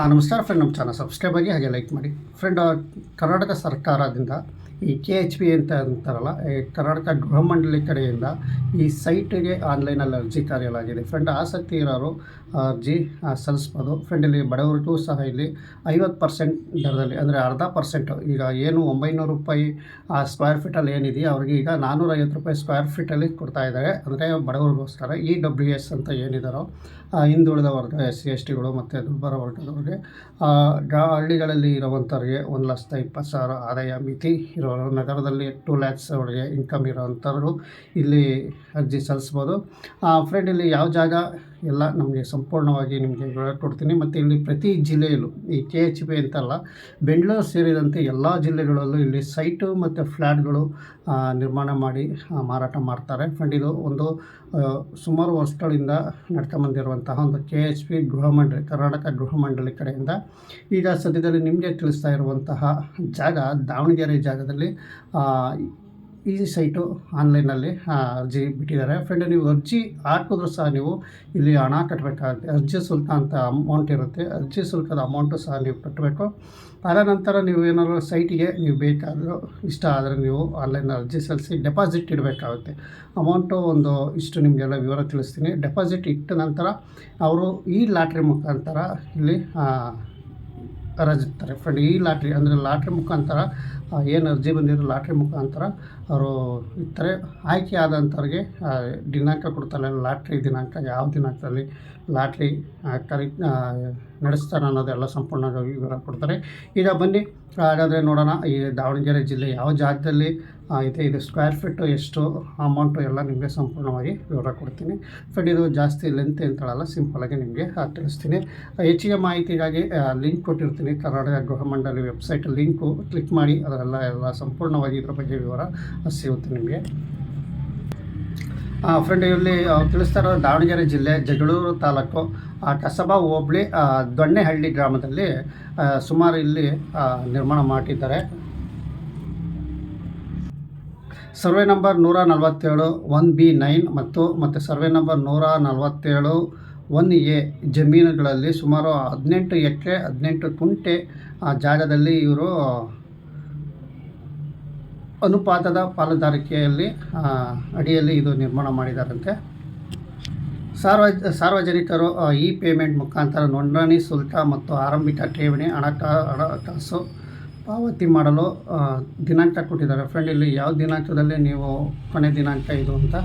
ನಮಸ್ಕಾರ ಫ್ರೆಂಡ್, ನಮ್ಮ channel subscribe ಆಗಿ ಹಾಗೆ ಲೈಕ್ ಮಾಡಿ ಫ್ರೆಂಡ್. ಕರ್ನಾಟಕ ಸರ್ಕಾರದಿಂದ ಈ KHP ಅಂತ ಅಂತಾರಲ್ಲ, ಈ ಕರ್ನಾಟಕ ಗೃಹ ಮಂಡಳಿ ಕಡೆಯಿಂದ ಈ ಸೈಟಿಗೆ ಆನ್ಲೈನಲ್ಲಿ ಅರ್ಜಿ ಕರೆಯಲಾಗಿದೆ ಫ್ರೆಂಡ್. ಆಸಕ್ತಿ ಇರೋರು ಅರ್ಜಿ ಸಲ್ಲಿಸ್ಬೋದು ಫ್ರೆಂಡ್. ಇಲ್ಲಿ ಬಡವರಿಗೂ ಸಹ ಇಲ್ಲಿ 50% ದರದಲ್ಲಿ, ಅಂದರೆ ಅರ್ಧ ಪರ್ಸೆಂಟ್, ಈಗ ಏನು 900 ರೂಪಾಯಿ ಸ್ಕ್ವೇರ್ ಫೀಟಲ್ಲಿ ಏನಿದೆಯೋ ಅವ್ರಿಗೆ ಈಗ 450 ರೂಪಾಯಿ ಸ್ಕ್ವೇರ್ ಫೀಟಲ್ಲಿ ಕೊಡ್ತಾ ಇದ್ದಾರೆ. ಅಂದರೆ ಬಡವರಿಗೋಸ್ಕರ EWS ಅಂತ ಏನಿದಾರೋ ಹಿಂದುಳಿದ ವರ್ಗ, SC STಗಳು ಮತ್ತು ದುರ್ಬಲ ವರ್ಗದವ್ರಿಗೆ, ಹಳ್ಳಿಗಳಲ್ಲಿ ಇರುವಂಥವ್ರಿಗೆ 1,20,000 ಆದಾಯ ಮಿತಿ ಇರೋರು, ನಗರದಲ್ಲಿ 2 lakhs ಒಳಗೆ ಇನ್ಕಮ್ ಇರೋವಂಥವ್ರು ಇಲ್ಲಿ ಅರ್ಜಿ ಸಲ್ಲಿಸ್ಬೋದು ಫ್ರೆಂಡ್. ಇಲ್ಲಿ ಯಾವ ಜಾಗ ಎಲ್ಲ ನಮಗೆ ಸಂಪೂರ್ಣವಾಗಿ ನಿಮಗೆ ಕೊಡ್ತೀನಿ. ಮತ್ತು ಇಲ್ಲಿ ಪ್ರತಿ ಜಿಲ್ಲೆಯಲ್ಲೂ ಈ KHP ಅಂತಲ್ಲ, ಬೆಂಗಳೂರು ಸೇರಿದಂತೆ ಎಲ್ಲ ಜಿಲ್ಲೆಗಳಲ್ಲೂ ಇಲ್ಲಿ ಸೈಟು ಮತ್ತು ಫ್ಲ್ಯಾಟ್ಗಳು ನಿರ್ಮಾಣ ಮಾಡಿ ಮಾರಾಟ ಮಾಡ್ತಾರೆ ಫ್ರೆಂಡ್. ಇದು ಒಂದು ಸುಮಾರು ವರ್ಷಗಳಿಂದ ನಡ್ಕೊಂಬಂದಿರುವಂತಹ ಒಂದು KHP ಗೃಹ ಮಂಡಳಿ, ಕರ್ನಾಟಕ ಗೃಹ ಮಂಡಳಿ ಕಡೆಯಿಂದ ಈಗ ಸದ್ಯದಲ್ಲಿ ನಿಮಗೆ ತಿಳಿಸ್ತಾ ಇರುವಂತಹ ಜಾಗ ದಾವಣಗೆರೆ ಜಾಗದಲ್ಲಿ ಈ ಸೈಟು ಆನ್ಲೈನಲ್ಲಿ ಅರ್ಜಿ ಬಿಟ್ಟಿದ್ದಾರೆ ಫ್ರೆಂಡ್. ನೀವು ಅರ್ಜಿ ಹಾಕಿದ್ರೂ ಸಹ ನೀವು ಇಲ್ಲಿ ಹಣ ಕಟ್ಟಬೇಕಾಗುತ್ತೆ. ಅರ್ಜಿ ಶುಲ್ಕ ಅಂತ ಅಮೌಂಟ್ ಇರುತ್ತೆ. ಅರ್ಜಿ ಶುಲ್ಕದ ಅಮೌಂಟು ಸಹ ನೀವು ಕಟ್ಟಬೇಕು. ಅದ ನಂತರ ನೀವು ಏನಾದರೂ ಸೈಟಿಗೆ ನೀವು ಬೇಕಾದರೂ ಇಷ್ಟ ಆದರೆ ನೀವು ಆನ್ಲೈನ್ ಅರ್ಜಿ ಸಲ್ಲಿಸಿ ಡೆಪಾಸಿಟ್ ಇಡಬೇಕಾಗುತ್ತೆ. ಅಮೌಂಟು ಒಂದು ಇಷ್ಟು ನಿಮಗೆಲ್ಲ ವಿವರ ತಿಳಿಸ್ತೀನಿ. ಡೆಪಾಸಿಟ್ ಇಟ್ಟ ನಂತರ ಅವರು ಈ ಲಾಟ್ರಿ ಮುಖಾಂತರ ಇಲ್ಲಿ ಹರಾಜಿರ್ತಾರೆ ಫ್ರೆಂಡ್. ಈ ಲಾಟ್ರಿ ಅಂದರೆ ಲಾಟ್ರಿ ಮುಖಾಂತರ ಏನು ಅರ್ಜಿ ಬಂದಿರೋ ಲಾಟ್ರಿ ಮುಖಾಂತರ ಅವರು ಇರ್ತಾರೆ. ಆಯ್ಕೆ ಆದಂಥವ್ರಿಗೆ ದಿನಾಂಕ ಕೊಡ್ತಾರೆ. ಲಾಟ್ರಿ ದಿನಾಂಕ ಯಾವ ದಿನಾಂಕದಲ್ಲಿ ಲಾಟ್ರಿ ನಡೆಸ್ತಾರೆ ಅನ್ನೋದೆಲ್ಲ ಸಂಪೂರ್ಣವಾಗಿ ವಿವರ ಕೊಡ್ತಾರೆ. ಈಗ ಬನ್ನಿ ಹಾಗಾದರೆ ನೋಡೋಣ, ಈ ದಾವಣಗೆರೆ ಜಿಲ್ಲೆ ಯಾವ ಜಾಗದಲ್ಲಿ ಇದೆ, ಇದು ಸ್ಕ್ವೇರ್ ಫೀಟು ಎಷ್ಟು ಅಮೌಂಟು ಎಲ್ಲ ನಿಮಗೆ ಸಂಪೂರ್ಣವಾಗಿ ವಿವರ ಕೊಡ್ತೀನಿ ಫ್ರೆಂಡ್. ಇದು ಜಾಸ್ತಿ ಲೆಂತ್ ಅಂತೇಳಲ್ಲ, ಸಿಂಪಲಾಗಿ ನಿಮಗೆ ತಿಳಿಸ್ತೀನಿ. ಹೆಚ್ಚಿಗೆ ಮಾಹಿತಿಗಾಗಿ ಲಿಂಕ್ ಕೊಟ್ಟಿರ್ತೀನಿ, ಕರ್ನಾಟಕ ಗೃಹ ಮಂಡಳಿ ವೆಬ್ಸೈಟ್ ಲಿಂಕು ಕ್ಲಿಕ್ ಮಾಡಿ, ಅದರೆಲ್ಲ ಸಂಪೂರ್ಣವಾಗಿ ಇದ್ರ ಬಗ್ಗೆ ವಿವರ ಸಿಗುತ್ತೆ ನಿಮಗೆ ಫ್ರೆಂಡ್. ಇಲ್ಲಿ ತಿಳಿಸ್ತಾ ಇರೋದು ದಾವಣಗೆರೆ ಜಿಲ್ಲೆ ಜಗಳೂರು ತಾಲೂಕು ಕಸಬಾ ಹೋಬಳಿ ದೊಣ್ಣೆಹಳ್ಳಿ ಗ್ರಾಮದಲ್ಲಿ ಸುಮಾರು ಇಲ್ಲಿ ನಿರ್ಮಾಣ ಮಾಡಿದ್ದಾರೆ. ಸರ್ವೆ ನಂಬರ್ 147 1B9 ಮತ್ತು ಸರ್ವೆ ನಂಬರ್ 147 1A ಜಮೀನುಗಳಲ್ಲಿ ಸುಮಾರು 18 ಎಕರೆ 18 ಕುಂಟೆ ಜಾಗದಲ್ಲಿ ಇವರು ಅನುಪಾತದ ಪಾಲುದಾರಿಕೆಯಲ್ಲಿ ಅಡಿಯಲ್ಲಿ ಇದು ನಿರ್ಮಾಣ ಮಾಡಿದ್ದಾರಂತೆ. ಸಾರ್ವಜನಿಕರು ಈ ಪೇಮೆಂಟ್ ಮುಖಾಂತರ ನೋಂದಣಿ ಶುಲ್ಕ ಮತ್ತು ಆರಂಭಿಕ ಠೇವಣಿ ಹಣಕಾಸು ಪಾವತಿ ಮಾಡಲು ದಿನಾಂಕ ಕೊಟ್ಟಿದ್ದಾರೆ ಫ್ರೆಂಡ್. ಇಲ್ಲಿ ಯಾವ ದಿನಾಂಕದಲ್ಲಿ ನೀವು ಕೊನೆ ದಿನಾಂಕ ಇದು ಅಂತ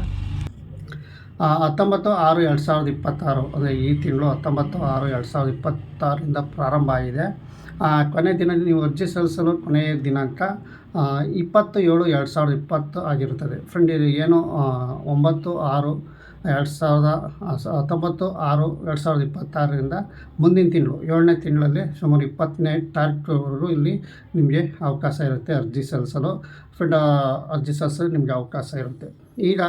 19/6/2026, ಅಂದರೆ ಈ ತಿಂಗಳು 19/6/2026 ಪ್ರಾರಂಭ ಆಗಿದೆ. ಕೊನೆ ದಿನ ನೀವು ಅರ್ಜಿ ಸಲ್ಲಿಸಲು ಕೊನೆಯ ದಿನಾಂಕ 20/7/2020 ಆಗಿರುತ್ತದೆ ಫ್ರೆಂಡ್. ಇದು ಏನು 19/6/2026ರಿಂದ ಮುಂದಿನ ತಿಂಗಳು 7ನೇ ತಿಂಗಳಲ್ಲಿ ಸುಮಾರು 20ನೇ ತಾರೀಕುವರೆಗೂ ಇಲ್ಲಿ ನಿಮಗೆ ಅವಕಾಶ ಇರುತ್ತೆ ಅರ್ಜಿ ಸಲ್ಲಿಸಲು ಫ್ರೆಂಡ್. ಅರ್ಜಿ ಸಲ್ಲಿಸಲು ನಿಮಗೆ ಅವಕಾಶ ಇರುತ್ತೆ. ಈಗ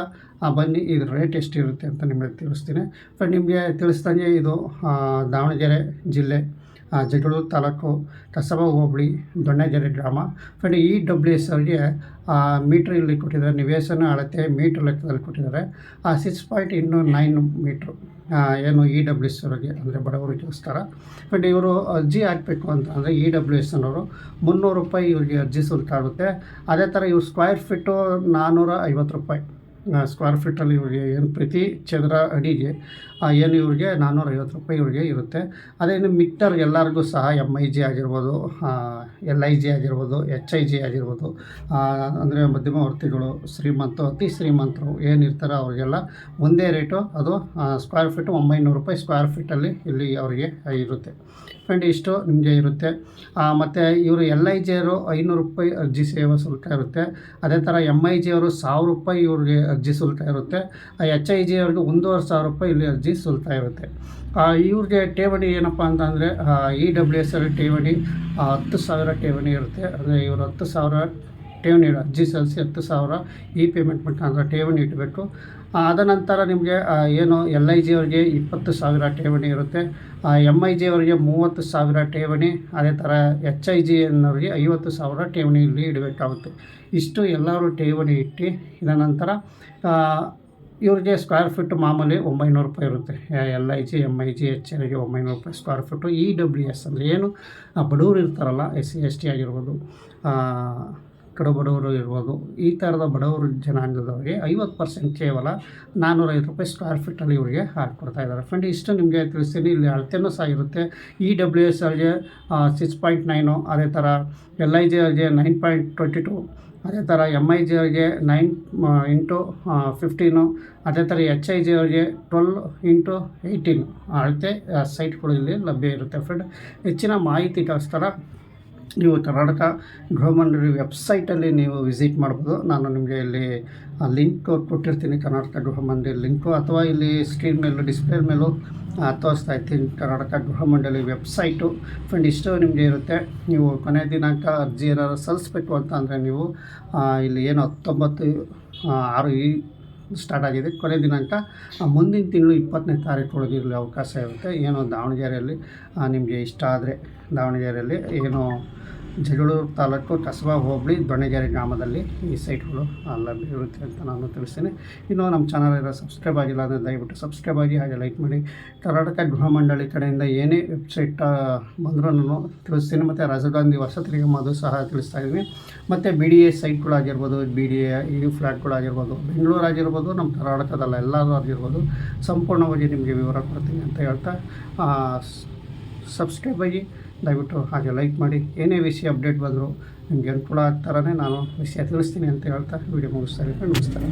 ಬನ್ನಿ ಇದು ರೇಟ್ ಎಷ್ಟಿರುತ್ತೆ ಅಂತ ನಿಮಗೆ ತಿಳಿಸ್ತೀನಿ ಫ್ರೆಂಡ್. ನಿಮಗೆ ತಿಳಿಸ್ದಂಗೆ ಇದು ದಾವಣಗೆರೆ ಜಿಲ್ಲೆ ಜಗಳೂರು ತಾಲೂಕು ಕಸಬಾ ಹೋಬಳಿ ದೊಣ್ಣೆಗೆರೆ ಗ್ರಾಮ ಫ್ರೆಂಡ್. EWS ಅವರಿಗೆ ಮೀಟ್ರ್ ಇಲ್ಲಿ ಕೊಟ್ಟಿದ್ದಾರೆ, ನಿವೇಶನ ಅಳತೆ ಮೀಟ್ರ್ ಲೆಕ್ಕದಲ್ಲಿ ಕೊಟ್ಟಿದ್ದಾರೆ. 6.9 ಮೀಟ್ರು ಏನು EWS ಅವರಿಗೆ, ಅಂದರೆ ಬಡವರಿಗೋಸ್ಕರ ಫ್ರೆಂಡ್. ಇವರು ಅರ್ಜಿ ಹಾಕಬೇಕು ಅಂತ ಅಂದರೆ EWS ಅನ್ನೋರು 300 ರೂಪಾಯಿ ಇವರಿಗೆ ಅರ್ಜಿ ಶುಲ್ಕ ಆಗುತ್ತೆ. ಅದೇ ಥರ ಇವ್ರು ಸ್ಕ್ವೇರ್ ಫೀಟು 450 ರೂಪಾಯಿ ಸ್ಕ್ವೇರ್ ಫೀಟಲ್ಲಿ ಇವರಿಗೆ ಏನು ಪ್ರತಿ ಚದರ ಅಡಿಗೆ ಏನು ಇವ್ರಿಗೆ 450 ರೂಪಾಯಿ ಇವರಿಗೆ ಇರುತ್ತೆ. ಅದೇನು ಮಿಕ್ಟರ್ ಎಲ್ಲರಿಗೂ ಸಹ MIG ಆಗಿರ್ಬೋದು, LIG ಆಗಿರ್ಬೋದು, HIG ಆಗಿರ್ಬೋದು, ಅಂದರೆ ಮಧ್ಯಮವರ್ತಿಗಳು, ಶ್ರೀಮಂತರು, ಅತಿ ಶ್ರೀಮಂತರು ಏನಿರ್ತಾರೋ ಅವರಿಗೆಲ್ಲ ಒಂದೇ ರೇಟು. ಅದು ಸ್ಕ್ವೇರ್ ಫೀಟು 900 ರೂಪಾಯಿ ಸ್ಕ್ವೇರ್ ಫೀಟಲ್ಲಿ ಇಲ್ಲಿ ಅವರಿಗೆ ಇರುತ್ತೆ ಫ್ರೆಂಡ್. ಇಷ್ಟು ನಿಮಗೆ ಇರುತ್ತೆ. ಮತ್ತು ಇವರು LIG ಅವರು 500 ರೂಪಾಯಿ ಅರ್ಜಿ ಸೇವಾ ಶುಲ್ಕ ಇರುತ್ತೆ. ಅದೇ ಥರ MIG ಅವರು 1000 ರೂಪಾಯಿ ಇವ್ರಿಗೆ ಅರ್ಜಿ ಶುಲ್ಕ ಇರುತ್ತೆ. HIG ಅವ್ರಿಗೆ 1500 ರೂಪಾಯಿ ಇಲ್ಲಿ ಅರ್ಜಿ ಶುಲ್ಕ ಇರುತ್ತೆ. ಇವ್ರಿಗೆ ಠೇವಣಿ ಏನಪ್ಪ ಅಂತಂದರೆ EWS ಅಲ್ಲಿ ಠೇವಣಿ 10,000 ಠೇವಣಿ ಇರುತ್ತೆ. ಅಂದರೆ ಇವರು 10,000 ಠೇವಣಿ ಅರ್ಜಿ ಸಲ್ಲಿಸಿ 10,000 ಈ ಪೇಮೆಂಟ್ ಮುಖಾಂತರ ಠೇವಣಿ ಇಡಬೇಕು. ಅದ ನಂತರ ನಿಮಗೆ ಏನು LIG ಅವರಿಗೆ 20,000 ಠೇವಣಿ ಇರುತ್ತೆ. MIG ಅವರಿಗೆ 30,000 ಠೇವಣಿ. ಅದೇ ಥರ HIG ಅನ್ನೋರಿಗೆ 50,000 ಠೇವಣಿ ಇಲ್ಲಿ ಇಡಬೇಕಾಗುತ್ತೆ. ಇಷ್ಟು ಎಲ್ಲರೂ ಠೇವಣಿ ಇಟ್ಟು ಇದ ನಂತರ ಇವ್ರಿಗೆ ಸ್ಕ್ವೇರ್ ಫೀಟ್ ಮಾಮೂಲಿ 900 ರೂಪಾಯಿ ಇರುತ್ತೆ. LIG MIG HLಗೆ 900 ರೂಪಾಯಿ ಸ್ಕ್ವೇರ್ ಫೀಟು. EWS ಅಂದರೆ ಏನು, ಬಡವರು ಇರ್ತಾರಲ್ಲ, SC ST ಆಗಿರ್ಬೋದು, ಕಡು ಬಡವರು ಇರ್ಬೋದು, ಈ ಥರದ ಬಡವರು ಜನಾಂಗದವರಿಗೆ 50% ಕೇವಲ 405 ರೂಪಾಯಿ ಸ್ಕ್ವೇರ್ ಫೀಟಲ್ಲಿ ಇವರಿಗೆ ಹಾಕ್ಕೊಡ್ತಾ ಇದ್ದಾರೆ. ಫ್ರೆಂಡ್, ಇಷ್ಟು ನಿಮಗೆ ತಿಳಿಸ್ತೀನಿ. ಇಲ್ಲಿ ಅಳತೆನೂ ಸಹ ಇರುತ್ತೆ. EWS ಅವ್ರಿಗೆ 6.9, ಅದೇ ಥರ LIG ಅವ್ರಿಗೆ 9.22, ಅದೇ ಥರ MIG ಅವ್ರಿಗೆ 9x15, ಅದೇ ಥರ HIG ಅವ್ರಿಗೆ 12x18 ಅಳತೆ ಸೈಟ್ಗಳು ಇಲ್ಲಿ ಲಭ್ಯ ಇರುತ್ತೆ. ಫ್ರೆಂಡ್, ಹೆಚ್ಚಿನ ಮಾಹಿತಿಗೋಸ್ಕರ ನೀವು ಕರ್ನಾಟಕ ಗೃಹಮಂಡಳಿ ವೆಬ್ಸೈಟಲ್ಲಿ ನೀವು ವಿಸಿಟ್ ಮಾಡ್ಬೋದು. ನಾನು ನಿಮಗೆ ಇಲ್ಲಿ ಲಿಂಕ್ ಕೊಟ್ಟಿರ್ತೀನಿ, ಕರ್ನಾಟಕ ಗೃಹಮಂಡಳಿ ಲಿಂಕು, ಅಥವಾ ಇಲ್ಲಿ ಸ್ಕ್ರೀನ್ ಮೇಲೂ ಡಿಸ್ಪ್ಲೇ ಮೇಲೂ ತೋರಿಸ್ತಾ ಇರ್ತೀನಿ ಕರ್ನಾಟಕ ಗೃಹಮಂಡಳಿ ವೆಬ್ಸೈಟು. ಫ್ರೆಂಡ್, ಇಷ್ಟು ನಿಮಗೆ ಇರುತ್ತೆ. ನೀವು ಕೊನೆಯ ದಿನಾಂಕ ಅರ್ಜಿ ಏನಾದ್ರು ಸಲ್ಲಿಸ್ಬೇಕು ಅಂತ ಅಂದರೆ ನೀವು ಇಲ್ಲಿ ಏನು 19/6 ಸ್ಟಾರ್ಟ್ ಆಗಿದೆ. ಕೊನೆ ದಿನಾಂಕ ಮುಂದಿನ ತಿಂಗಳು 20ನೇ ತಾರೀಕು ಇಲ್ಲಿ ಅವಕಾಶ ಇರುತ್ತೆ. ಏನು ದಾವಣಗೆರೆಯಲ್ಲಿ ನಿಮಗೆ ಇಷ್ಟ ಆದರೆ ದಾವಣಗೆರೆಯಲ್ಲಿ ಏನು ಜಗಳೂರು ತಾಲೂಕು ಕಸಬಾ ಹೋಬಳಿ ದೊಣ್ಣೆಗೆರೆ ಗ್ರಾಮದಲ್ಲಿ ಈ ಸೈಟ್ಗಳು ಲಭ್ಯ ಇರುತ್ತೆ ಅಂತ ನಾನು ತಿಳಿಸ್ತೀನಿ. ಇನ್ನು ನಮ್ಮ ಚಾನಲ್ ಎಲ್ಲ ಸಬ್ಸ್ಕ್ರೈಬ್ ಆಗಿಲ್ಲ ಅಂದರೆ ದಯವಿಟ್ಟು ಸಬ್ಸ್ಕ್ರೈಬ್ ಆಗಿ, ಹಾಗೆ ಲೈಕ್ ಮಾಡಿ. ಕರ್ನಾಟಕ ಗೃಹ ಮಂಡಳಿ ಕಡೆಯಿಂದ ಏನೇ ವೆಬ್ಸೈಟ್ ಬಂದರೂ ನಾನು ತಿಳಿಸ್ತೀನಿ. ಮತ್ತು ರಾಜೀವ್ ಗಾಂಧಿ ವಸತಿ ನಿಗಮದು ಸಹ ತಿಳಿಸ್ತಾ ಇದ್ದೀನಿ. ಮತ್ತು BDA ಸೈಟ್ಗಳಾಗಿರ್ಬೋದು, BDA ಫ್ಲ್ಯಾಟ್ಗಳಾಗಿರ್ಬೋದು, ಬೆಂಗಳೂರು ಆಗಿರ್ಬೋದು, ನಮ್ಮ ಕರ್ನಾಟಕದಲ್ಲ ಎಲ್ಲರೂ ಆಗಿರ್ಬೋದು, ಸಂಪೂರ್ಣವಾಗಿ ನಿಮಗೆ ವಿವರ ಕೊಡ್ತೀನಿ ಅಂತ ಹೇಳ್ತಾ ಸಬ್ಸ್ಕ್ರೈಬ್ ಆಗಿ, ದಯವಿಟ್ಟು ಹಾಗೆ ಲೈಕ್ ಮಾಡಿ. ಏನೇ ವಿಷಯ ಅಪ್ಡೇಟ್ ಬಂದರೂ ನಿಮಗೆ ಅನುಕೂಲ ಆಗ್ತಾರೇ ನಾನು ವಿಷಯ ತಿಳಿಸ್ತೀನಿ ಅಂತ ಹೇಳ್ತಾ ವಿಡಿಯೋ ಮುಗಿಸ್ತಾ ಇದ್ದೀನಿ. ನಮಸ್ಕಾರ.